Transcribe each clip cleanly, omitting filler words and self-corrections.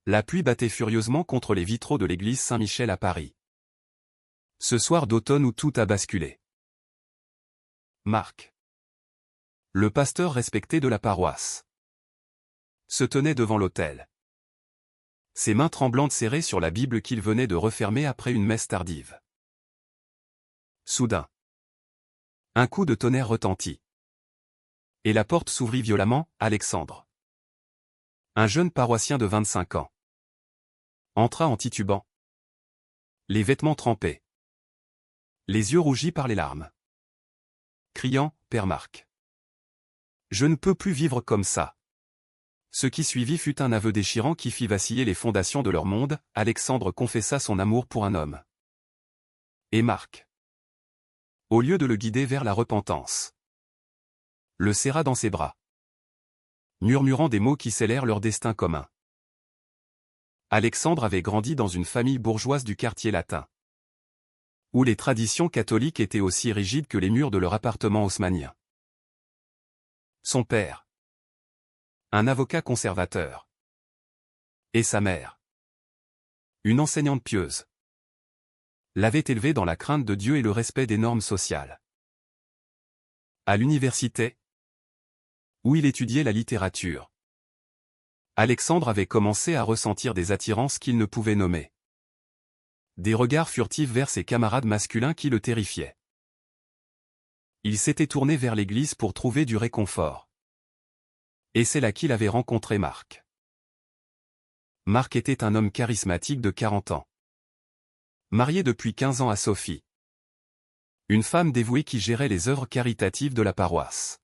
La pluie battait furieusement contre les vitraux de l'église Saint-Michel à Paris. Ce soir d'automne où tout a basculé. Marc, le pasteur respecté de la paroisse, se tenait devant l'autel. Ses mains tremblantes serrées sur la Bible qu'il venait de refermer après une messe tardive. Soudain, un coup de tonnerre retentit. Et la porte s'ouvrit violemment. Alexandre, un jeune paroissien de 25 ans, entra en titubant, les vêtements trempés, les yeux rougis par les larmes, criant « Père Marc, je ne peux plus vivre comme ça ». Ce qui suivit fut un aveu déchirant qui fit vaciller les fondations de leur monde. Alexandre confessa son amour pour un homme. Et Marc, au lieu de le guider vers la repentance, le serra dans ses bras, murmurant des mots qui scellèrent leur destin commun. Alexandre avait grandi dans une famille bourgeoise du quartier latin, où les traditions catholiques étaient aussi rigides que les murs de leur appartement haussmannien. Son père, un avocat conservateur, et sa mère, une enseignante pieuse, l'avaient élevé dans la crainte de Dieu et le respect des normes sociales. À l'université, où il étudiait la littérature, Alexandre avait commencé à ressentir des attirances qu'il ne pouvait nommer. Des regards furtifs vers ses camarades masculins qui le terrifiaient. Il s'était tourné vers l'église pour trouver du réconfort. Et c'est là qu'il avait rencontré Marc. Marc était un homme charismatique de 40 ans. Marié depuis 15 ans à Sophie, une femme dévouée qui gérait les œuvres caritatives de la paroisse.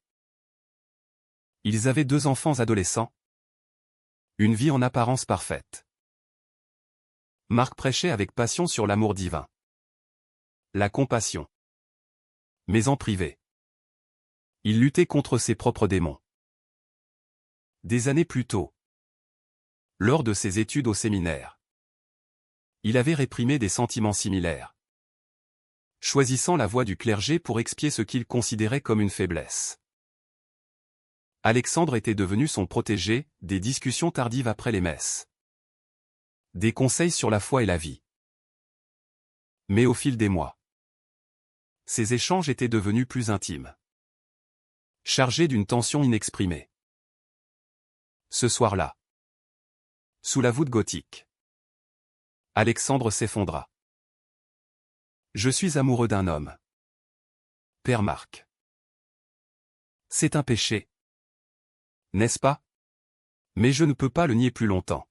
Ils avaient 2 enfants adolescents. Une vie en apparence parfaite. Marc prêchait avec passion sur l'amour divin, la compassion. Mais en privé, il luttait contre ses propres démons. Des années plus tôt, lors de ses études au séminaire, il avait réprimé des sentiments similaires, choisissant la voie du clergé pour expier ce qu'il considérait comme une faiblesse. Alexandre était devenu son protégé, des discussions tardives après les messes, des conseils sur la foi et la vie. Mais au fil des mois, ces échanges étaient devenus plus intimes, chargés d'une tension inexprimée. Ce soir-là, sous la voûte gothique, Alexandre s'effondra. « Je suis amoureux d'un homme. Père Marc. C'est un péché. N'est-ce pas? Mais je ne peux pas le nier plus longtemps. »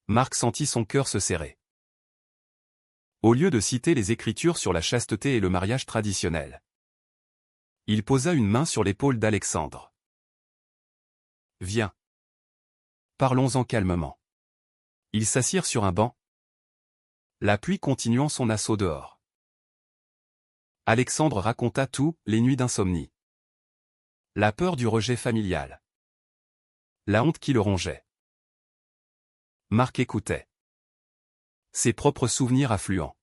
Marc sentit son cœur se serrer. Au lieu de citer les Écritures sur la chasteté et le mariage traditionnel, il posa une main sur l'épaule d'Alexandre. « Viens. Parlons-en calmement. » Ils s'assirent sur un banc, la pluie continuant son assaut dehors. Alexandre raconta tout, les nuits d'insomnie, la peur du rejet familial, la honte qui le rongeait. Marc écoutait. Ses propres souvenirs affluents.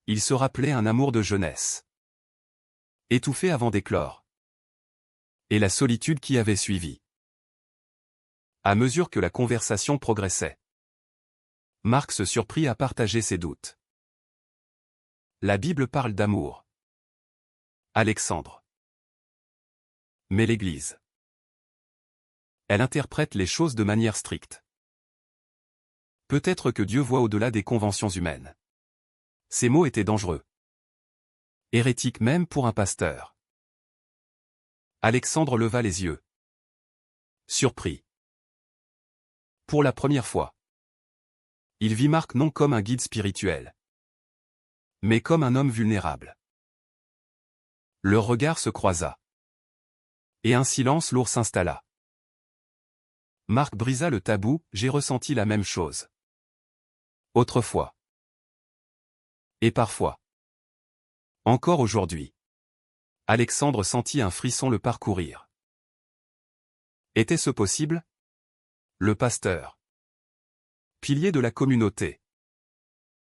Il se rappelait un amour de jeunesse, étouffé avant d'éclore, et la solitude qui avait suivi. À mesure que la conversation progressait, Marc se surprit à partager ses doutes. La Bible parle d'amour, Alexandre. Mais l'Église, elle interprète les choses de manière stricte. Peut-être que Dieu voit au-delà des conventions humaines. Ces mots étaient dangereux. Hérétiques même pour un pasteur. Alexandre leva les yeux, surpris. Pour la première fois, il vit Marc non comme un guide spirituel, mais comme un homme vulnérable. Leur regard se croisa. Et un silence lourd s'installa. Marc brisa le tabou, j'ai ressenti la même chose. Autrefois. Et parfois. Encore aujourd'hui. Alexandre sentit un frisson le parcourir. Était-ce possible? Le pasteur, pilier de la communauté,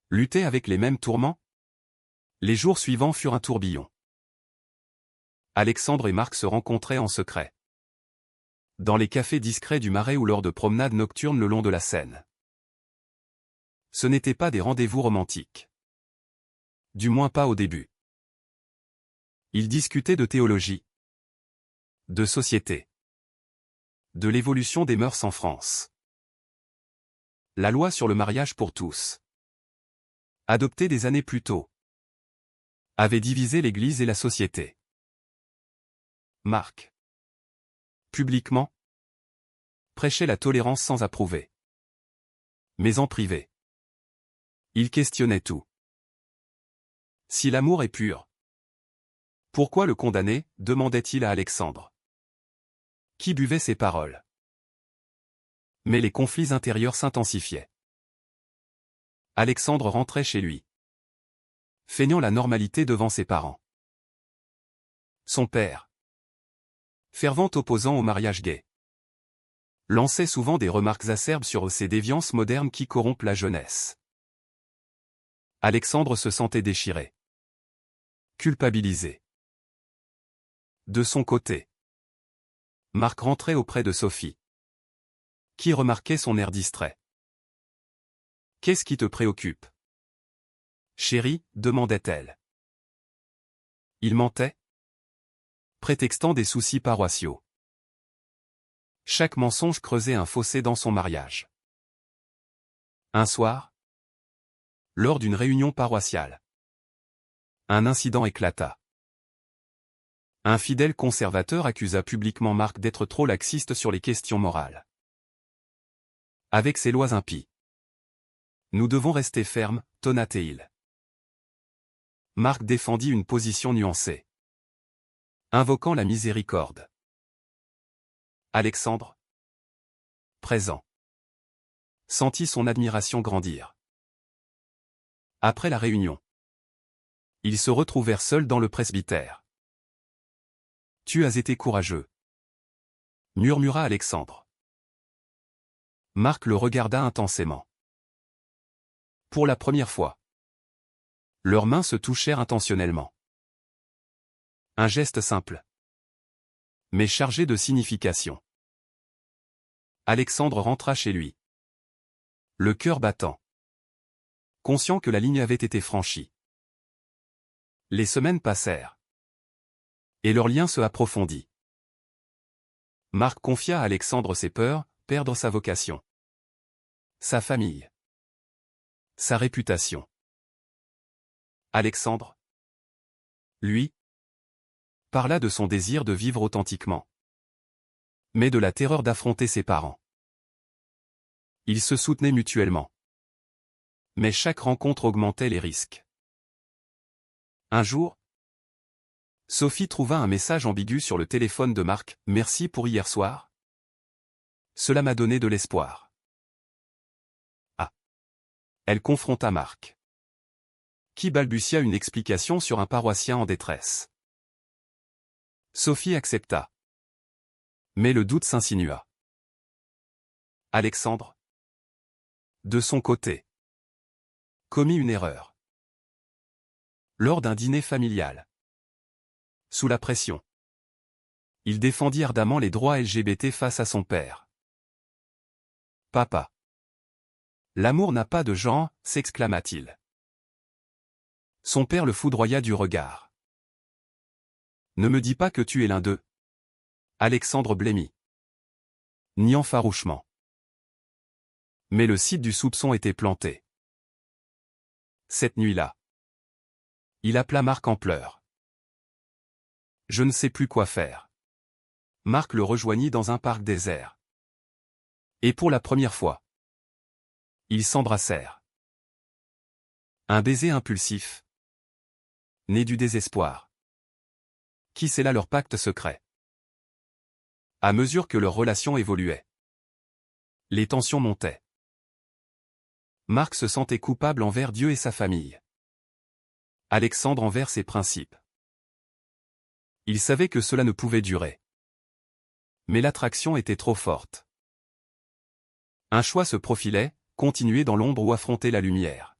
luttait avec les mêmes tourments? Les jours suivants furent un tourbillon. Alexandre et Marc se rencontraient en secret, Dans les cafés discrets du Marais ou lors de promenades nocturnes le long de la Seine. Ce n'étaient pas des rendez-vous romantiques. Du moins pas au début. Ils discutaient de théologie, de société, de l'évolution des mœurs en France. La loi sur le mariage pour tous, adoptée des années plus tôt, avait divisé l'Église et la société. Marc, publiquement, prêchait la tolérance sans approuver. Mais en privé, il questionnait tout. Si l'amour est pur, pourquoi le condamner, demandait-il à Alexandre, qui buvait ses paroles. Mais les conflits intérieurs s'intensifiaient. Alexandre rentrait chez lui, feignant la normalité devant ses parents. Son père, fervent opposant au mariage gay, lançait souvent des remarques acerbes sur ces déviances modernes qui corrompent la jeunesse. Alexandre se sentait déchiré, culpabilisé. De son côté, Marc rentrait auprès de Sophie, qui remarquait son air distrait. « Qu'est-ce qui te préoccupe, chérie ?» demandait-elle. Il mentait, prétextant des soucis paroissiaux. Chaque mensonge creusait un fossé dans son mariage. Un soir, lors d'une réunion paroissiale, un incident éclata. Un fidèle conservateur accusa publiquement Marc d'être trop laxiste sur les questions morales. Avec ses lois impies, nous devons rester fermes, tonna-t-il. Marc défendit une position nuancée, invoquant la miséricorde. Alexandre, présent, sentit son admiration grandir. Après la réunion, ils se retrouvèrent seuls dans le presbytère. « Tu as été courageux, » murmura Alexandre. Marc le regarda intensément. Pour la première fois, leurs mains se touchèrent intentionnellement. Un geste simple, mais chargé de signification. Alexandre rentra chez lui, le cœur battant, conscient que la ligne avait été franchie. Les semaines passèrent, et leur lien se approfondit. Marc confia à Alexandre ses peurs, perdre sa vocation, sa famille, sa réputation. Alexandre, lui, parla de son désir de vivre authentiquement, mais de la terreur d'affronter ses parents. Ils se soutenaient mutuellement, mais chaque rencontre augmentait les risques. Un jour, Sophie trouva un message ambigu sur le téléphone de Marc. « Merci pour hier soir. Cela m'a donné de l'espoir. » Ah. Elle confronta Marc, qui balbutia une explication sur un paroissien en détresse. Sophie accepta, mais le doute s'insinua. Alexandre, de son côté, commit une erreur. Lors d'un dîner familial, sous la pression, il défendit ardemment les droits LGBT face à son père. « Papa, l'amour n'a pas de genre », s'exclama-t-il. Son père le foudroya du regard. « Ne me dis pas que tu es l'un d'eux. » Alexandre blêmit, niant farouchement. Mais le site du soupçon était planté. Cette nuit-là, il appela Marc en pleurs. « Je ne sais plus quoi faire. » Marc le rejoignit dans un parc désert. Et pour la première fois, ils s'embrassèrent. Un baiser impulsif, né du désespoir, qui scella leur pacte secret. À mesure que leur relation évoluait, les tensions montaient. Marc se sentait coupable envers Dieu et sa famille. Alexandre envers ses principes. Il savait que cela ne pouvait durer. Mais l'attraction était trop forte. Un choix se profilait, continuer dans l'ombre ou affronter la lumière.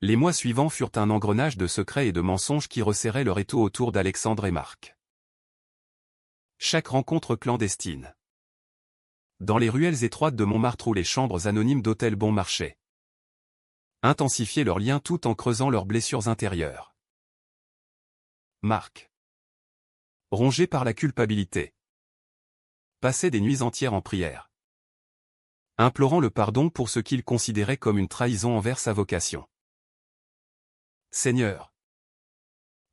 Les mois suivants furent un engrenage de secrets et de mensonges qui resserraient leur étau autour d'Alexandre et Marc. Chaque rencontre clandestine. Dans les ruelles étroites de Montmartre ou les chambres anonymes d'hôtels bon marché. Intensifier leurs liens tout en creusant leurs blessures intérieures. Marc. Rongé par la culpabilité. Passer des nuits entières en prière. Implorant le pardon pour ce qu'il considérait comme une trahison envers sa vocation. Seigneur.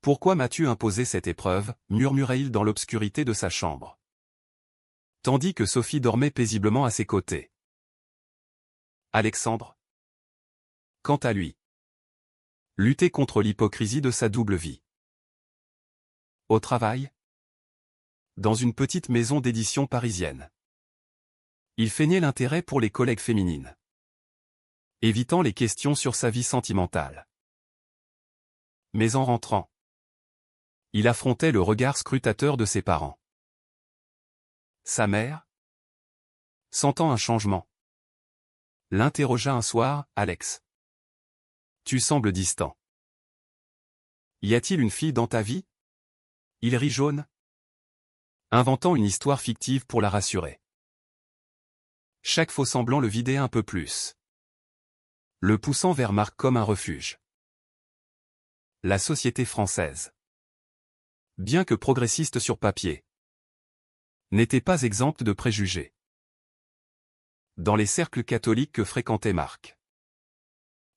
Pourquoi m'as-tu imposé cette épreuve, murmurait-il dans l'obscurité de sa chambre. Tandis que Sophie dormait paisiblement à ses côtés. Alexandre. Quant à lui. Lutter contre l'hypocrisie de sa double vie. Au travail. Dans une petite maison d'édition parisienne. Il feignait l'intérêt pour les collègues féminines. Évitant les questions sur sa vie sentimentale. Mais en rentrant, il affrontait le regard scrutateur de ses parents. Sa mère, sentant un changement, l'interrogea un soir, « Alex. Tu sembles distant. Y a-t-il une fille dans ta vie ?» Il rit jaune, inventant une histoire fictive pour la rassurer. Chaque faux semblant le vidait un peu plus, le poussant vers Marc comme un refuge. La société française, bien que progressiste sur papier, n'était pas exempte de préjugés. Dans les cercles catholiques que fréquentait Marc,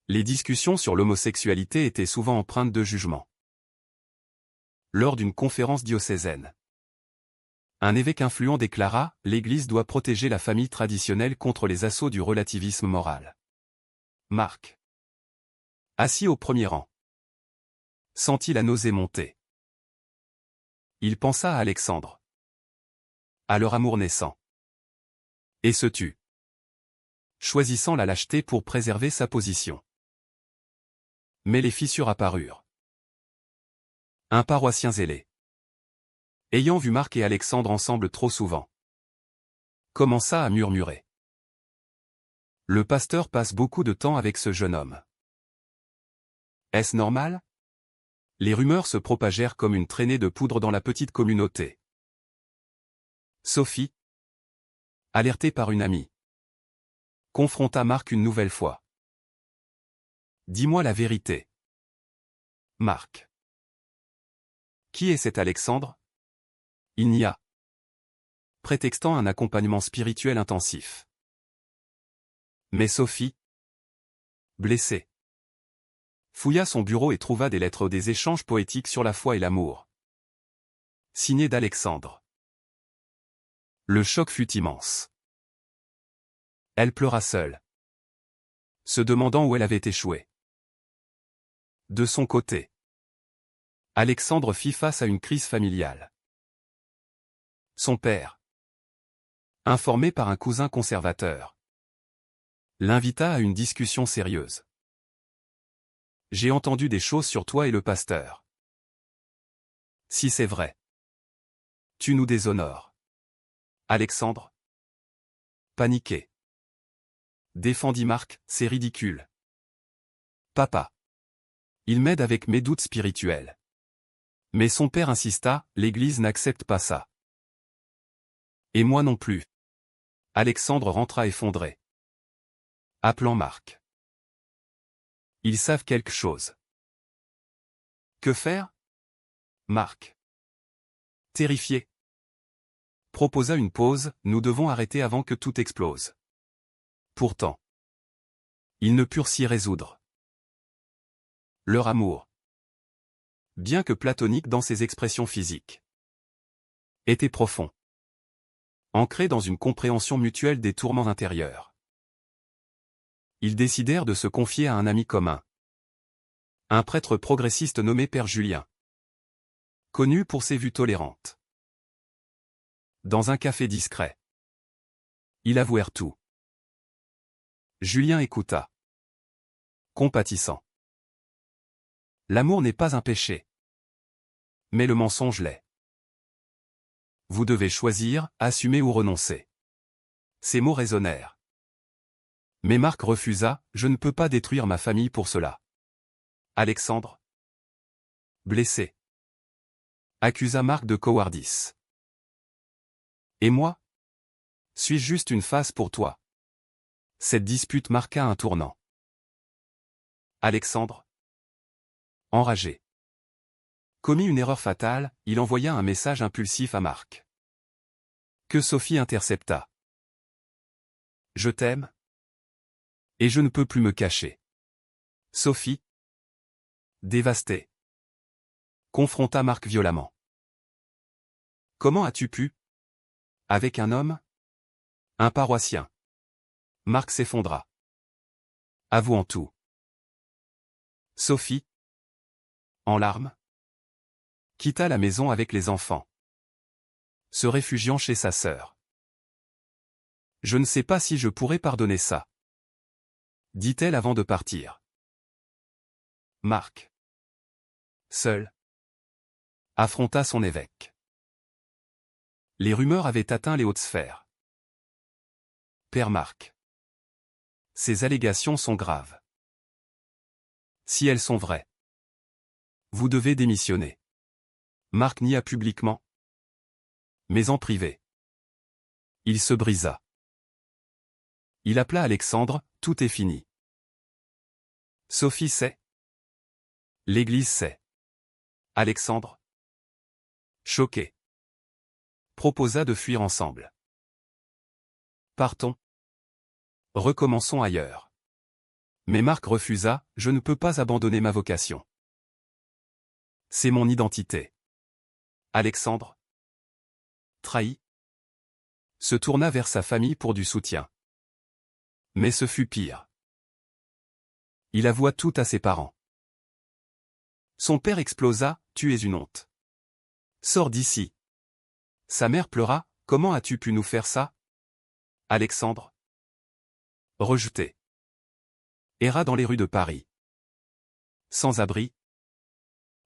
les discussions sur l'homosexualité étaient souvent empreintes de jugement. Lors d'une conférence diocésaine, un évêque influent déclara « L'Église doit protéger la famille traditionnelle contre les assauts du relativisme moral. » Marc, assis au premier rang, sentit la nausée monter. Il pensa à Alexandre, à leur amour naissant, et se tut, choisissant la lâcheté pour préserver sa position. Mais les fissures apparurent. Un paroissien zélé, ayant vu Marc et Alexandre ensemble trop souvent, commença à murmurer. Le pasteur passe beaucoup de temps avec ce jeune homme. Est-ce normal ? Les rumeurs se propagèrent comme une traînée de poudre dans la petite communauté. Sophie, alertée par une amie, confronta Marc une nouvelle fois. Dis-moi la vérité. Marc. Qui est cet Alexandre ? Il n'y a. Prétextant un accompagnement spirituel intensif. Mais Sophie, blessée, fouilla son bureau et trouva des lettres des échanges poétiques sur la foi et l'amour. Signées d'Alexandre. Le choc fut immense. Elle pleura seule, se demandant où elle avait échoué. De son côté, Alexandre fit face à une crise familiale. Son père, informé par un cousin conservateur, l'invita à une discussion sérieuse. « J'ai entendu des choses sur toi et le pasteur. Si c'est vrai, tu nous déshonores. » Alexandre, paniqué, défendit Marc, « C'est ridicule. Papa. Il m'aide avec mes doutes spirituels. » Mais son père insista, « L'Église n'accepte pas ça. » Et moi non plus. Alexandre rentra effondré, appelant Marc. Ils savent quelque chose. Que faire ? Marc, terrifié, proposa une pause, nous devons arrêter avant que tout explose. Pourtant, ils ne purent s'y résoudre. Leur amour, bien que platonique dans ses expressions physiques, était profond, ancré dans une compréhension mutuelle des tourments intérieurs. Ils décidèrent de se confier à un ami commun, un prêtre progressiste nommé Père Julien, connu pour ses vues tolérantes. Dans un café discret, ils avouèrent tout. Julien écouta, compatissant. L'amour n'est pas un péché, mais le mensonge l'est. Vous devez choisir, assumer ou renoncer. Ces mots résonnèrent. Mais Marc refusa, je ne peux pas détruire ma famille pour cela. Alexandre, blessé, accusa Marc de cowardice. Et moi? Suis-je juste une face pour toi? Cette dispute marqua un tournant. Alexandre, enragé, commis une erreur fatale, il envoya un message impulsif à Marc, que Sophie intercepta. Je t'aime. Et je ne peux plus me cacher. Sophie, dévastée, confronta Marc violemment. Comment as-tu pu? Avec un homme? Un paroissien. Marc s'effondra, avouant tout. Sophie, en larmes, quitta la maison avec les enfants, se réfugiant chez sa sœur. Je ne sais pas si je pourrais pardonner ça, dit-elle avant de partir. Marc, seul, affronta son évêque. Les rumeurs avaient atteint les hautes sphères. Père Marc, ces allégations sont graves. Si elles sont vraies, vous devez démissionner. Marc nia publiquement, mais en privé. Il se brisa. Il appela Alexandre, tout est fini. Sophie sait. L'Église sait. Alexandre, choqué, proposa de fuir ensemble. Partons. Recommençons ailleurs. Mais Marc refusa, je ne peux pas abandonner ma vocation. C'est mon identité. Alexandre, trahi, se tourna vers sa famille pour du soutien. Mais ce fut pire. Il avoua tout à ses parents. Son père explosa, tu es une honte. Sors d'ici. Sa mère pleura, comment as-tu pu nous faire ça? Alexandre, rejeté, erra dans les rues de Paris. Sans abri,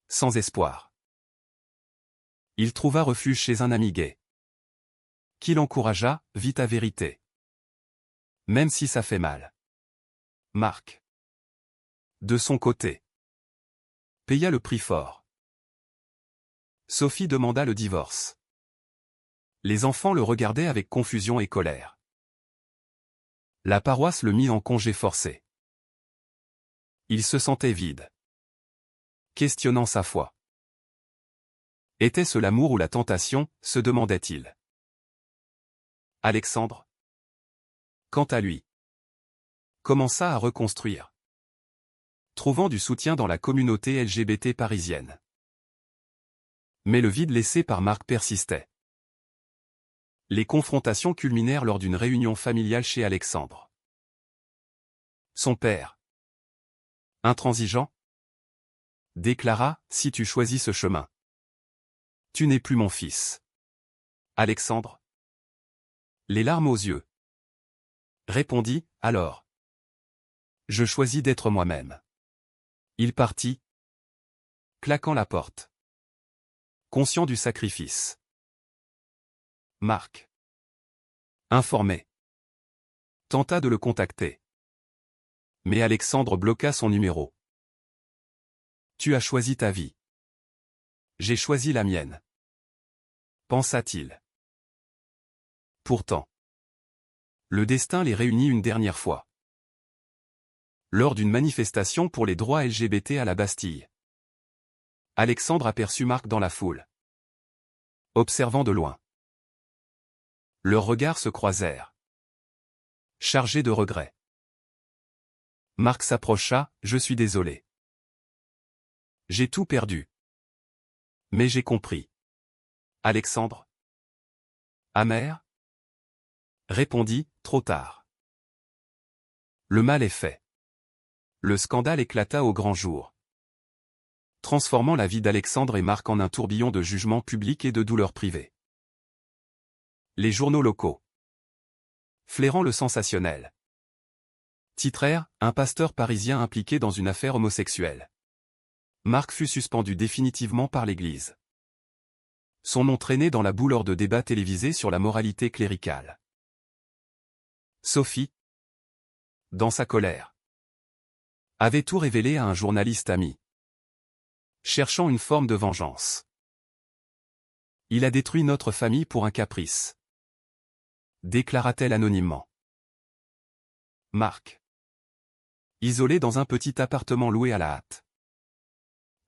sans espoir. Il trouva refuge chez un ami gay, qui l'encouragea, vis ta vérité. Même si ça fait mal. Marc, de son côté, paya le prix fort. Sophie demanda le divorce. Les enfants le regardaient avec confusion et colère. La paroisse le mit en congé forcé. Il se sentait vide, questionnant sa foi. Était-ce l'amour ou la tentation, se demandait-il. Alexandre, quant à lui, commença à reconstruire, trouvant du soutien dans la communauté LGBT parisienne. Mais le vide laissé par Marc persistait. Les confrontations culminèrent lors d'une réunion familiale chez Alexandre. Son père, intransigeant, déclara, si tu choisis ce chemin, tu n'es plus mon fils. Alexandre, les larmes aux yeux, répondit, alors, je choisis d'être moi-même. Il partit, claquant la porte, conscient du sacrifice. Marc, informé, tenta de le contacter. Mais Alexandre bloqua son numéro. Tu as choisi ta vie. J'ai choisi la mienne, pensa-t-il. Pourtant, le destin les réunit une dernière fois. Lors d'une manifestation pour les droits LGBT à la Bastille. Alexandre aperçut Marc dans la foule, observant de loin. Leurs regards se croisèrent, chargés de regrets. Marc s'approcha, je suis désolé. J'ai tout perdu. Mais j'ai compris. Alexandre, amer, répondit, trop tard. Le mal est fait. Le scandale éclata au grand jour, transformant la vie d'Alexandre et Marc en un tourbillon de jugements publics et de douleurs privées. Les journaux locaux, flairant le sensationnel, titrèrent « Un pasteur parisien impliqué dans une affaire homosexuelle. Marc fut suspendu définitivement par l'Église. » Son nom traînait dans la boue lors de débats télévisés sur la moralité cléricale. Sophie, dans sa colère, avait tout révélé à un journaliste ami, cherchant une forme de vengeance. Il a détruit notre famille pour un caprice. déclara-t-elle anonymement. Marc, isolé dans un petit appartement loué à la hâte,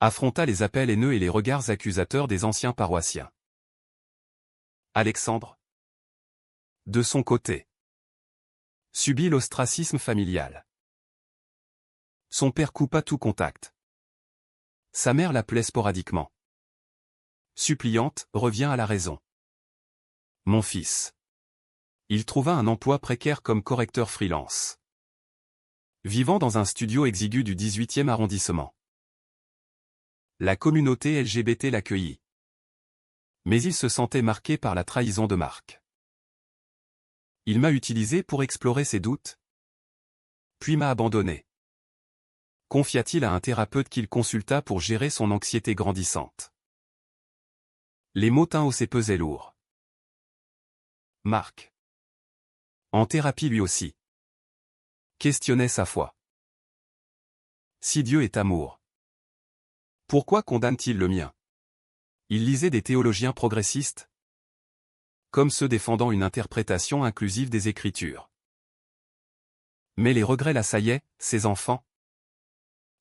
affronta les appels haineux et les regards accusateurs des anciens paroissiens. Alexandre, de son côté, subit l'ostracisme familial. Son père coupa tout contact. Sa mère l'appelait sporadiquement. Suppliante, revient à la raison. Mon fils. Il trouva un emploi précaire comme correcteur freelance. Vivant dans un studio exigu du 18e arrondissement. La communauté LGBT l'accueillit. Mais il se sentait marqué par la trahison de Marc. Il m'a utilisé pour explorer ses doutes, puis m'a abandonné. Confia-t-il à un thérapeute qu'il consulta pour gérer son anxiété grandissante. Les mots tinrent et pesaient lourd. Marc, en thérapie lui aussi, questionnait sa foi. Si Dieu est amour, pourquoi condamne-t-il le mien? Il lisait des théologiens progressistes, comme ceux défendant une interprétation inclusive des Écritures. Mais les regrets l'assaillaient, ses enfants,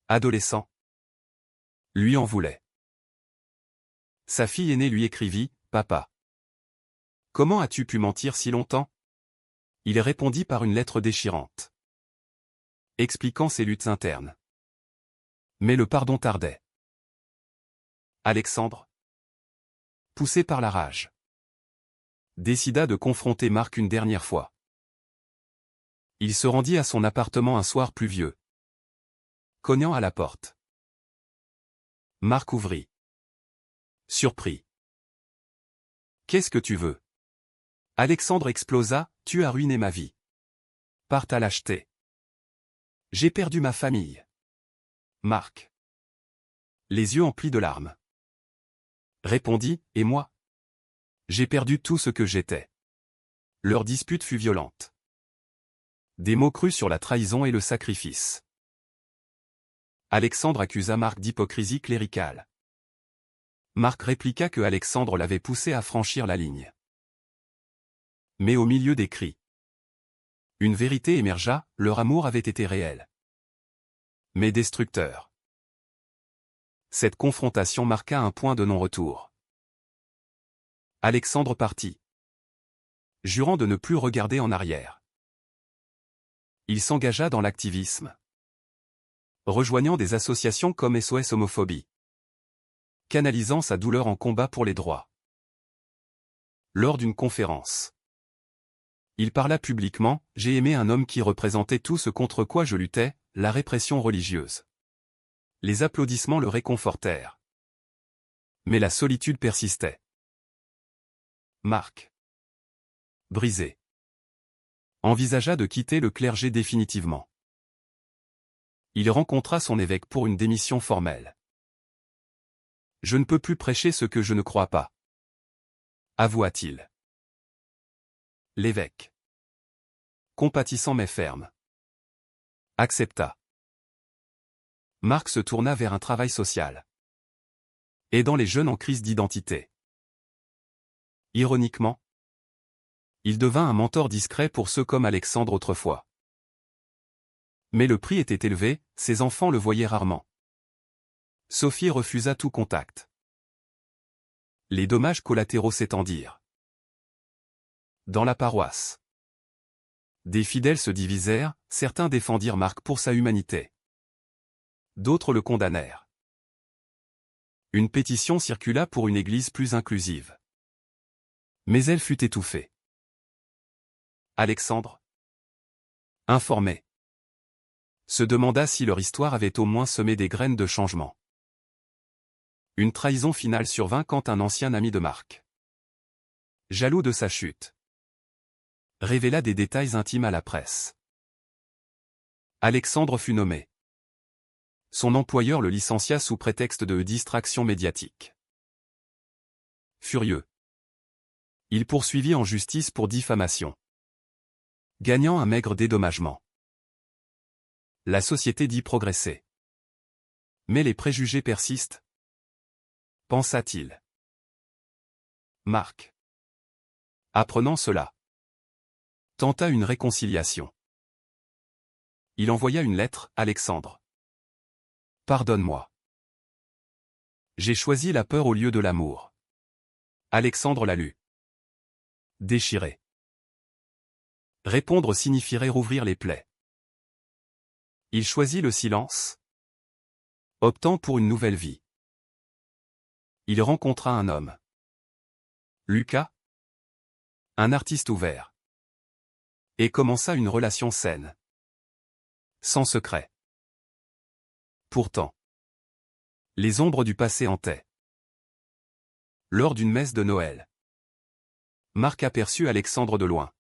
adolescents, lui en voulaient. Sa fille aînée lui écrivit, « Papa, comment as-tu pu mentir si longtemps ?» Il répondit par une lettre déchirante, expliquant ses luttes internes. Mais le pardon tardait. Alexandre, poussé par la rage, décida de confronter Marc une dernière fois. Il se rendit à son appartement un soir pluvieux, cognant à la porte. Marc ouvrit. Surpris. « Qu'est-ce que tu veux ?» Alexandre explosa, « Tu as ruiné ma vie. Par ta lâcheté. J'ai perdu ma famille. » Marc, les yeux emplis de larmes, répondit, « Et moi? J'ai perdu tout ce que j'étais. » Leur dispute fut violente. Des mots crus sur la trahison et le sacrifice. Alexandre accusa Marc d'hypocrisie cléricale. Marc répliqua que Alexandre l'avait poussé à franchir la ligne. Mais au milieu des cris, une vérité émergea, leur amour avait été réel, mais destructeur. Cette confrontation marqua un point de non-retour. Alexandre partit, jurant de ne plus regarder en arrière. Il s'engagea dans l'activisme, rejoignant des associations comme SOS Homophobie, canalisant sa douleur en combat pour les droits. Lors d'une conférence, il parla publiquement, « J'ai aimé un homme qui représentait tout ce contre quoi je luttais, la répression religieuse. » Les applaudissements le réconfortèrent. Mais la solitude persistait. Marc, brisé, envisagea de quitter le clergé définitivement. Il rencontra son évêque pour une démission formelle. « Je ne peux plus prêcher ce que je ne crois pas, » avoua-t-il. L'évêque, compatissant mais ferme, accepta. Marc se tourna vers un travail social, aidant les jeunes en crise d'identité. Ironiquement, il devint un mentor discret pour ceux comme Alexandre autrefois. Mais le prix était élevé, ses enfants le voyaient rarement. Sophie refusa tout contact. Les dommages collatéraux s'étendirent. Dans la paroisse, des fidèles se divisèrent, certains défendirent Marc pour sa humanité. D'autres le condamnèrent. Une pétition circula pour une église plus inclusive. Mais elle fut étouffée. Alexandre, informé, se demanda si leur histoire avait au moins semé des graines de changement. Une trahison finale survint quand un ancien ami de Marc, jaloux de sa chute, révéla des détails intimes à la presse. Alexandre fut nommé. Son employeur le licencia sous prétexte de distraction médiatique. Furieux, il poursuivit en justice pour diffamation, gagnant un maigre dédommagement. La société dit progresser. Mais les préjugés persistent, pensa-t-il. Marc, apprenant cela, tenta une réconciliation. Il envoya une lettre, Alexandre. Pardonne-moi. J'ai choisi la peur au lieu de l'amour. Alexandre la lut. Déchiré. Répondre signifierait rouvrir les plaies. Il choisit le silence, optant pour une nouvelle vie. Il rencontra un homme. Lucas, un artiste ouvert. Et commença une relation saine. Sans secret. Pourtant, les ombres du passé hantaient. Lors d'une messe de Noël, Marc aperçut Alexandre de loin.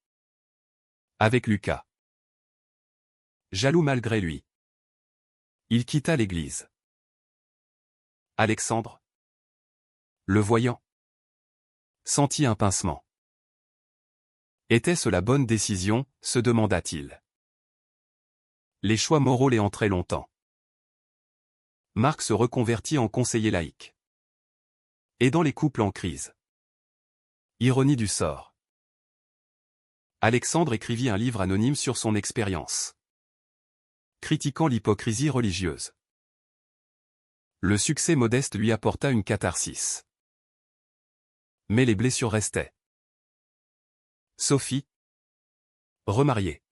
Avec Lucas. Jaloux malgré lui, il quitta l'église. Alexandre, le voyant, sentit un pincement. Était-ce la bonne décision, se demanda-t-il. Les choix moraux les hantaient longtemps. Marc se reconvertit en conseiller laïque. Aidant les couples en crise. Ironie du sort. Alexandre écrivit un livre anonyme sur son expérience. Critiquant l'hypocrisie religieuse. Le succès modeste lui apporta une catharsis. Mais les blessures restaient. Sophie, remariée,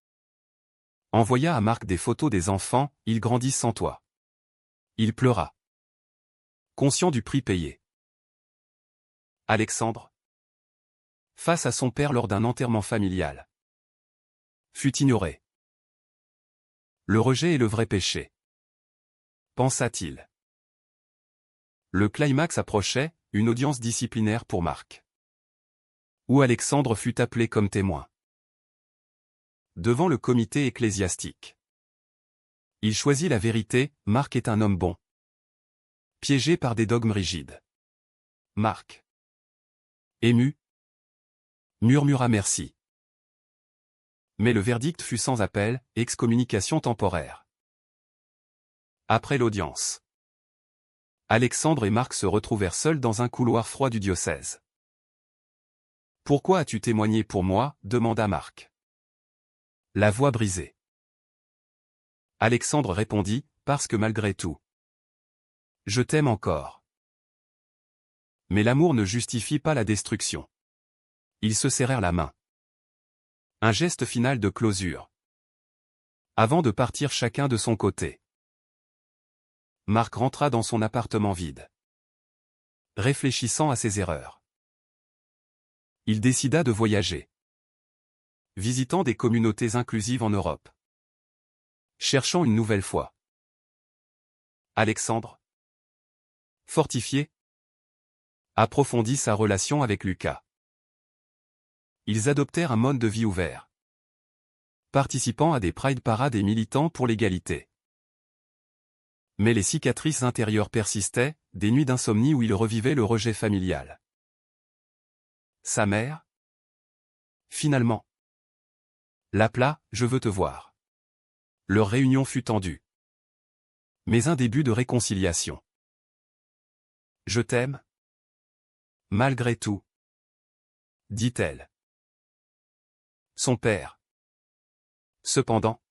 envoya à Marc des photos des enfants, ils grandissent sans toi. Il pleura. Conscient du prix payé. Alexandre, face à son père lors d'un enterrement familial, fut ignoré. Le rejet est le vrai péché, pensa-t-il. Le climax approchait, une audience disciplinaire pour Marc. Où Alexandre fut appelé comme témoin. Devant le comité ecclésiastique. Il choisit la vérité, Marc est un homme bon. Piégé par des dogmes rigides. Marc, ému, murmura merci. Mais le verdict fut sans appel, excommunication temporaire. Après l'audience, Alexandre et Marc se retrouvèrent seuls dans un couloir froid du diocèse. « Pourquoi as-tu témoigné pour moi » demanda Marc. La voix brisée. Alexandre répondit, « Parce que malgré tout, je t'aime encore. » Mais l'amour ne justifie pas la destruction. Ils se serrèrent la main. Un geste final de closure. Avant de partir chacun de son côté. Marc rentra dans son appartement vide. Réfléchissant à ses erreurs. Il décida de voyager. Visitant des communautés inclusives en Europe. Cherchant une nouvelle foi. Alexandre, fortifié, approfondit sa relation avec Lucas. Ils adoptèrent un mode de vie ouvert. Participant à des pride parades et militant pour l'égalité. Mais les cicatrices intérieures persistaient, des nuits d'insomnie où il revivait le rejet familial. Sa mère, finalement, l'appela, « Je veux te voir ». Leur réunion fut tendue. Mais un début de réconciliation. « Je t'aime ?» Malgré tout, dit-elle. Son père, cependant,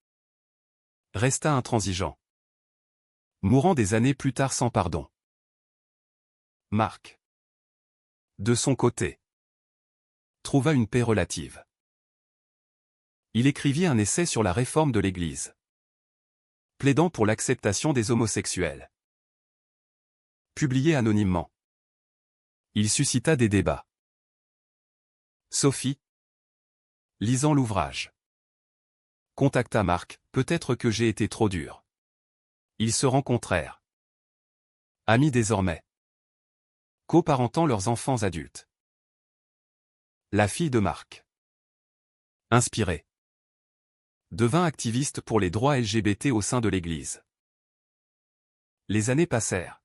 resta intransigeant. Mourant des années plus tard sans pardon. Marc, de son côté, trouva une paix relative. Il écrivit un essai sur la réforme de l'Église, plaidant pour l'acceptation des homosexuels. Publié anonymement, il suscita des débats. Sophie, lisant l'ouvrage, contacta Marc, « Peut-être que j'ai été trop dur. » Ils se rencontrèrent. Amis désormais. Coparentant leurs enfants adultes. La fille de Marc, inspirée, devint activiste pour les droits LGBT au sein de l'Église. Les années passèrent.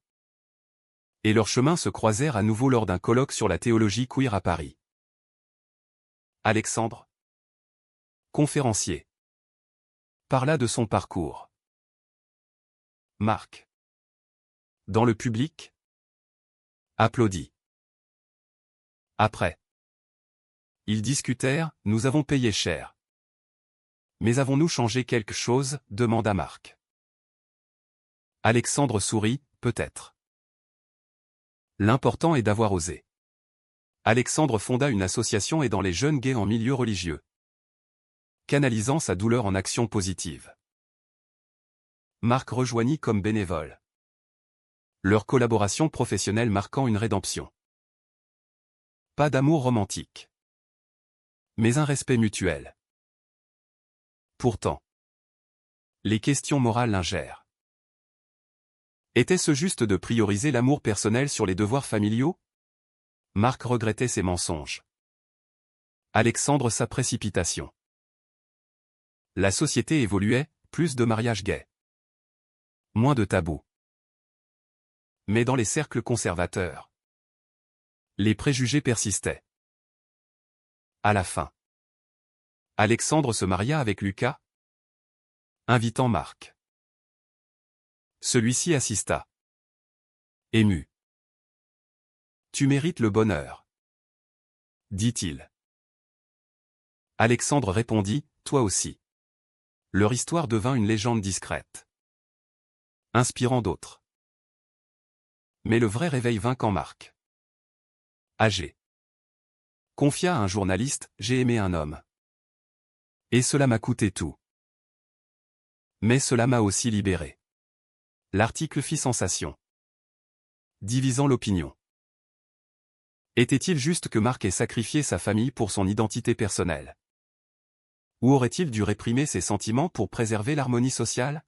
Et leurs chemins se croisèrent à nouveau lors d'un colloque sur la théologie queer à Paris. Alexandre, conférencier, parla de son parcours. Marc, dans le public, applaudit. Après, ils discutèrent, « Nous avons payé cher. Mais avons-nous changé quelque chose, demanda Marc. Alexandre sourit, peut-être. L'important est d'avoir osé. Alexandre fonda une association aidant les jeunes gays en milieu religieux, canalisant sa douleur en action positive. Marc rejoignit comme bénévole, leur collaboration professionnelle marquant une rédemption. Pas d'amour romantique, mais un respect mutuel. Pourtant, les questions morales l'ingèrent. Était-ce juste de prioriser l'amour personnel sur les devoirs familiaux? Marc regrettait ses mensonges. Alexandre sa précipitation. La société évoluait, plus de mariages gays. Moins de tabous. Mais dans les cercles conservateurs, les préjugés persistaient. À la fin, Alexandre se maria avec Lucas, invitant Marc. Celui-ci assista. Ému. « Tu mérites le bonheur, dit-il. Alexandre répondit, toi aussi. Leur histoire devint une légende discrète, inspirant d'autres. Mais le vrai réveil vint quand Marc, âgé, confia à un journaliste, j'ai aimé un homme. Et cela m'a coûté tout. Mais cela m'a aussi libéré. L'article fit sensation, divisant l'opinion. Était-il juste que Marc ait sacrifié sa famille pour son identité personnelle? Ou aurait-il dû réprimer ses sentiments pour préserver l'harmonie sociale?